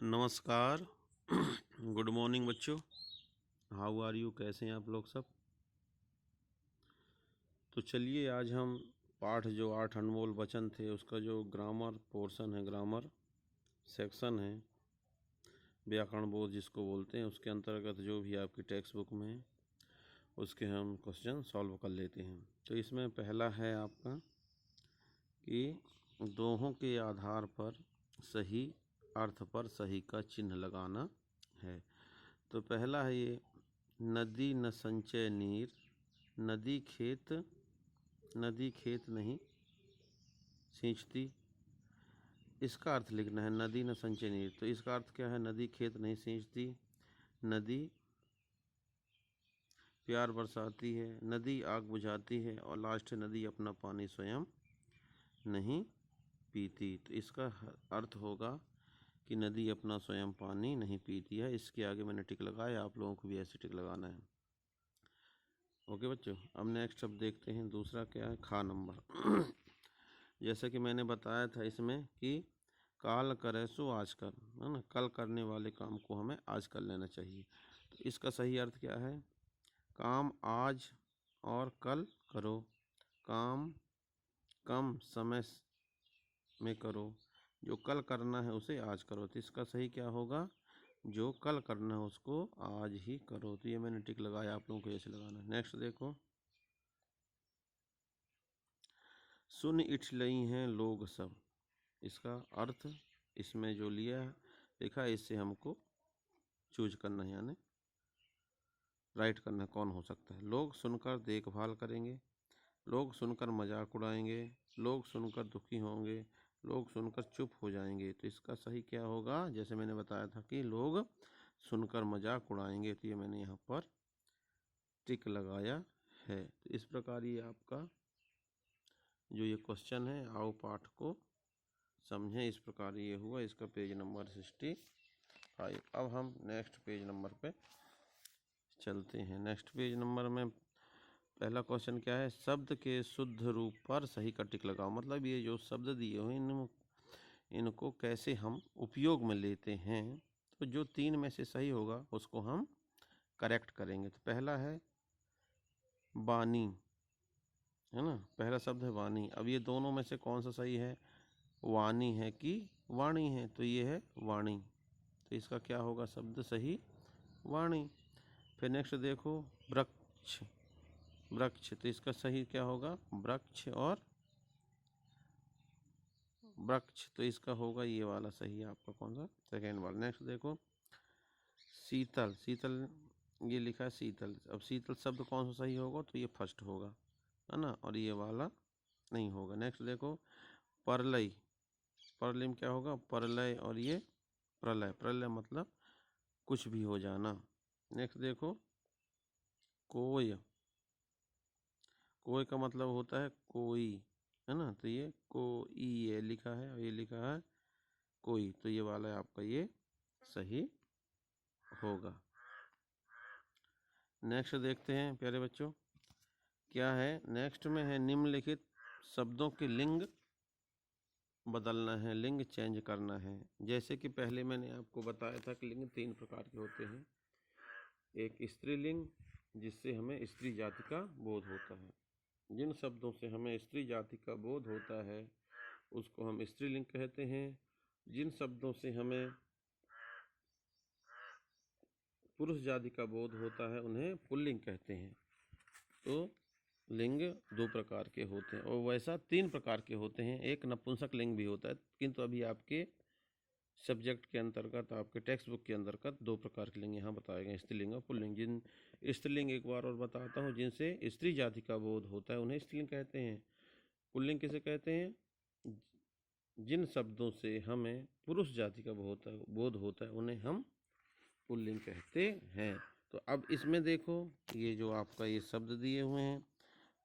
नमस्कार। Good morning बच्चों। How are you, कैसे हैं आप लोग सब। तो चलिए आज हम पाठ जो 8 अनमोल वचन थे उसका जो ग्रामर पोर्शन है, ग्रामर सेक्शन है, व्याकरण बोध जिसको बोलते हैं, उसके अंतर्गत जो भी आपकी टेक्स्ट बुक में है उसके हम क्वेश्चन सॉल्व कर लेते हैं। तो इसमें पहला है आपका कि दोहों के आधार पर सही अर्थ पर सही का चिन्ह लगाना है। तो पहला है ये, नदी न संचय नीर, नदी खेत नहीं सींचती। इसका अर्थ लिखना है, नदी न संचय नीर, तो इसका अर्थ क्या है, नदी खेत नहीं सींचती, नदी प्यार बरसाती है, नदी आग बुझाती है, और लास्ट है नदी अपना पानी स्वयं नहीं पीती। तो इसका अर्थ होगा कि नदी अपना स्वयं पानी नहीं पीती है। इसके आगे मैंने टिक लगाया, आप लोगों को भी ऐसे टिक लगाना है। ओके बच्चों, अब नेक्स्ट अब देखते हैं दूसरा क्या है, खा नंबर। जैसे कि मैंने बताया था इसमें कि काल करे सो आज कर, है ना, कल करने वाले काम को हमें आज कर लेना चाहिए। तो इसका सही अर्थ क्या है, काम आज और कल करो, काम कम समय में करो, जो कल करना है उसे आज करो। तो इसका सही क्या होगा, जो कल करना है उसको आज ही करो। तो ये मैंने टिक लगाया, आप लोगों को ऐसे लगाना है। नेक्स्ट देखो, सुन इठ लई हैं लोग सब। इसका अर्थ इसमें जो लिया है लिखा है, इससे हमको चूज करना है, यानी राइट करना है, कौन हो सकता है। लोग सुनकर देखभाल करेंगे, लोग सुनकर मजाक उड़ाएंगे, लोग सुनकर दुखी होंगे, लोग सुनकर चुप हो जाएंगे। तो इसका सही क्या होगा, जैसे मैंने बताया था कि लोग सुनकर मजाक उड़ाएंगे, तो ये मैंने यहाँ पर टिक लगाया है। तो इस प्रकार ये आपका जो ये क्वेश्चन है, आओ पाठ को समझें, इस प्रकार ये हुआ। इसका पेज नंबर 65। अब हम नेक्स्ट पेज नंबर पे चलते हैं। नेक्स्ट पेज नंबर में पहला क्वेश्चन क्या है, शब्द के शुद्ध रूप पर सही का टिक लगाओ। मतलब ये जो शब्द दिए हुए इनको कैसे हम उपयोग में लेते हैं, तो जो 3 में से सही होगा उसको हम करेक्ट करेंगे। तो पहला है वाणी, है ना, पहला शब्द है वाणी। अब ये दोनों में से कौन सा सही है, वाणी है कि वाणी है, तो ये है वाणी। तो इसका क्या होगा शब्द सही, वाणी। फिर नेक्स्ट देखो, वृक्ष, वृक्ष, तो इसका सही क्या होगा, वृक्ष और वृक्ष, तो इसका होगा ये वाला सही आपका, कौन सा, सेकेंड वाला। नेक्स्ट देखो, शीतल, शीतल ये लिखा है शीतल। अब शीतल शब्द कौन सा सही होगा, तो ये फर्स्ट होगा, है ना, और ये वाला नहीं होगा। नेक्स्ट देखो, परलय, परलय में क्या होगा, परलय, और ये प्रलय, प्रलय मतलब कुछ भी हो जाना। नेक्स्ट देखो, कोय, कोय का मतलब होता है कोई, है ना, तो ये कोई ये लिखा है, और ये लिखा है कोई, तो ये वाला है आपका, ये सही होगा। नेक्स्ट देखते हैं प्यारे बच्चों, क्या है, नेक्स्ट में है निम्नलिखित शब्दों के लिंग बदलना है, लिंग चेंज करना है। जैसे कि पहले मैंने आपको बताया था कि लिंग 3 प्रकार के होते हैं। एक स्त्रीलिंग, जिससे हमें स्त्री जाति का बोध होता है। जिन शब्दों से हमें स्त्री जाति का बोध होता है उसको हम स्त्रीलिंग कहते हैं। जिन शब्दों से हमें पुरुष जाति का बोध होता है उन्हें पुल्लिंग कहते हैं। तो लिंग 2 प्रकार के होते हैं, और वैसा 3 प्रकार के होते हैं। एक नपुंसक लिंग भी होता है, किंतु अभी आपके सब्जेक्ट के अंतर्गत, आपके टेक्स्ट बुक के अंतर्गत 2 प्रकार के लिंग यहाँ बताए गए, स्त्रीलिंग और पुल्लिंग। जिन स्त्रीलिंग एक बार और बताता हूँ, जिनसे स्त्री जाति का बोध होता है उन्हें स्त्रीलिंग कहते हैं। पुल्लिंग किसे कहते हैं, जिन शब्दों से हमें पुरुष जाति का बोध होता है उन्हें हम पुल्लिंग कहते हैं। तो अब इसमें देखो, ये जो आपका ये शब्द दिए हुए हैं,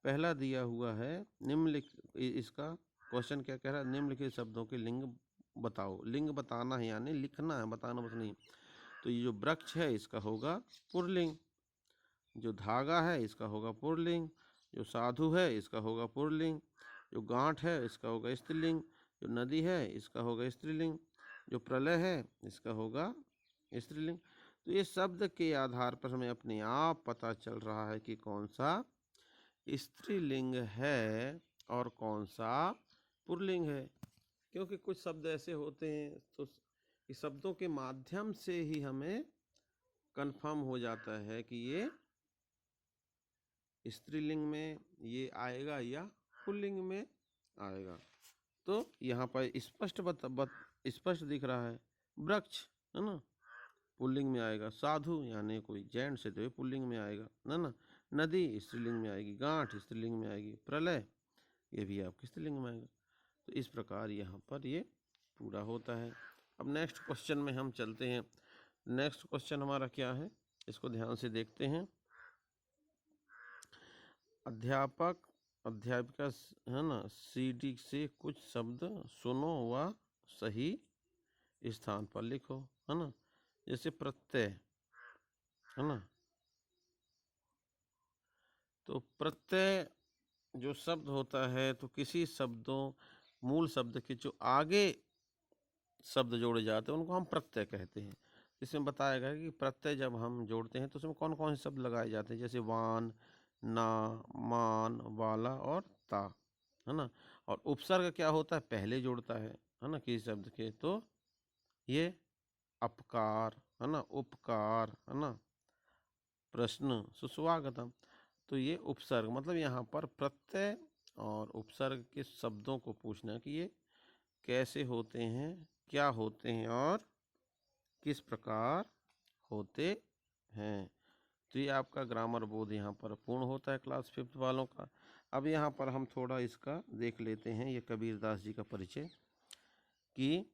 पहला दिया हुआ है निम्नलिखित, इसका क्वेश्चन क्या कह रहा है, निम्नलिखित शब्दों के लिंग बताओ। लिंग बताना है, यानी लिखना है, बताना बस नहीं। तो ये जो वृक्ष है इसका होगा पुल्लिंग, जो धागा है इसका होगा पुल्लिंग, जो साधु है इसका होगा पुल्लिंग, जो गांठ है इसका होगा स्त्रीलिंग, जो नदी है इसका होगा स्त्रीलिंग, जो प्रलय है इसका होगा स्त्रीलिंग। तो ये शब्द के आधार पर हमें अपने आप पता चल रहा है कि कौन सा स्त्रीलिंग है और कौन सा पुल्लिंग है, क्योंकि कुछ शब्द ऐसे होते हैं तो इस शब्दों के माध्यम से ही हमें कंफर्म हो जाता है कि ये स्त्रीलिंग में ये आएगा या पुल्लिंग में आएगा। तो यहाँ पर स्पष्ट दिख रहा है, वृक्ष है ना, पुल्लिंग में आएगा। साधु यानी कोई जेंट्स से तो ये पुल्लिंग में आएगा ना। नदी स्त्रीलिंग में आएगी, गांठ स्त्रीलिंग में आएगी, प्रलय ये भी आपके स्त्रीलिंग में आएगा। तो इस प्रकार यहाँ पर ये पूरा होता है। अब नेक्स्ट क्वेश्चन में हम चलते हैं। नेक्स्ट क्वेश्चन हमारा क्या है, इसको ध्यान से देखते हैं। अध्यापक अध्यापिका है ना, सीडी से कुछ शब्द सुनो व सही स्थान पर लिखो, है ना। जैसे प्रत्यय है ना, तो प्रत्यय जो शब्द होता है तो किसी शब्दों मूल शब्द के जो आगे शब्द जोड़े जाते हैं उनको हम प्रत्यय कहते हैं। इसमें बताया गया कि प्रत्यय जब हम जोड़ते हैं तो उसमें कौन कौन से शब्द लगाए जाते हैं, जैसे वान, ना, मान, वाला और ता, है ना। और उपसर्ग क्या होता है, पहले जोड़ता है ना किसी शब्द के, तो ये अपकार है ना, उपकार है ना, प्रश्न, सुस्वागतम। तो ये उपसर्ग मतलब यहाँ पर प्रत्यय और उपसर्ग के शब्दों को पूछना कि ये कैसे होते हैं, क्या होते हैं और किस प्रकार होते हैं। तो ये आपका ग्रामर बोध यहाँ पर पूर्ण होता है क्लास 5th वालों का। अब यहाँ पर हम थोड़ा इसका देख लेते हैं, ये कबीरदास जी का परिचय, कि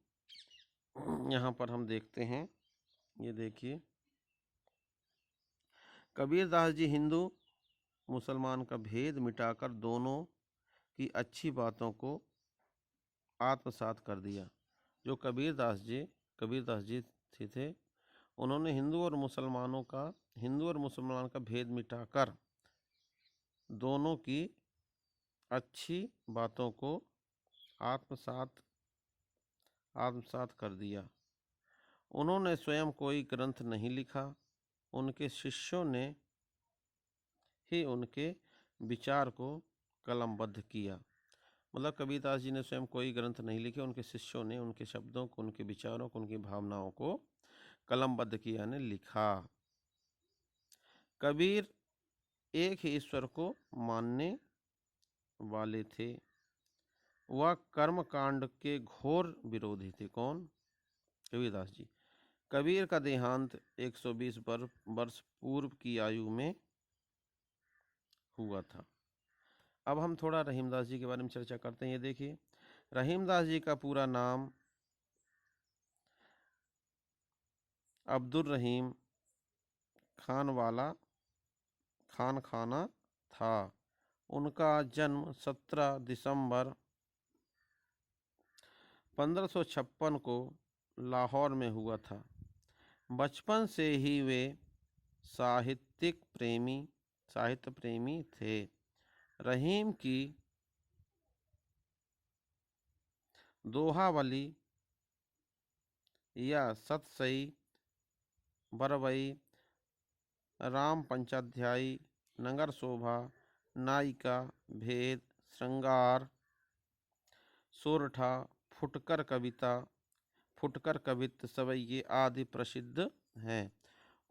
यहाँ पर हम देखते हैं, ये देखिए, कबीरदास जी हिंदू मुसलमान का भेद मिटाकर दोनों की अच्छी बातों को आत्मसात कर दिया। जो कबीरदास जी थे, उन्होंने हिंदू और मुसलमान का भेद मिटाकर दोनों की अच्छी बातों को आत्मसात कर दिया। उन्होंने स्वयं कोई ग्रंथ नहीं लिखा, उनके शिष्यों ने ही उनके विचार को कलमबद्ध किया। मतलब कबीरदास जी ने स्वयं कोई ग्रंथ नहीं लिखे, उनके शिष्यों ने उनके शब्दों को, उनके विचारों को, उनकी भावनाओं को कलमबद्ध किया, ने लिखा। कबीर एक ही ईश्वर को मानने वाले थे। वह कर्म कांड के घोर विरोधी थे। कौन? कबीरदास जी। कबीर का देहांत 120 वर्ष पूर्व की आयु में हुआ था। अब हम थोड़ा रहीमदास जी के बारे में चर्चा करते हैं। ये देखिए, रहीमदास जी का पूरा नाम अब्दुल रहीम खानवाला खाना था। उनका जन्म 17 दिसंबर 1556 को लाहौर में हुआ था। बचपन से ही वे साहित्य प्रेमी थे। रहीम की दोहावली या सतसई, बरवई, राम पंचाध्यायी, नगर शोभा, नायिका, भेद, श्रृंगार, सोरठा, फुटकर कवित्त सवैये आदि प्रसिद्ध हैं।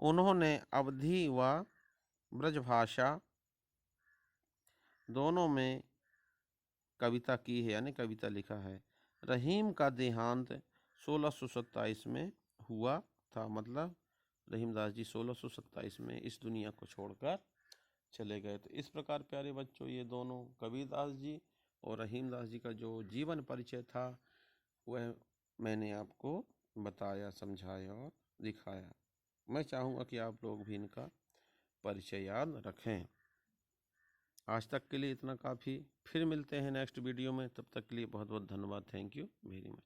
उन्होंने अवधी व ब्रजभाषा दोनों में कविता की है, यानी कविता लिखा है। रहीम का देहांत 1627 में हुआ था। मतलब रहीमदास जी 1627 में इस दुनिया को छोड़कर चले गए। तो इस प्रकार प्यारे बच्चों, ये दोनों कबीरदास जी और रहीमदास जी का जो जीवन परिचय था वह मैंने आपको बताया, समझाया और दिखाया। मैं चाहूँगा कि आप लोग भी इनका परिचय याद रखें। आज तक के लिए इतना काफ़ी। फिर मिलते हैं नेक्स्ट वीडियो में, तब तक के लिए बहुत बहुत धन्यवाद। Thank you very much.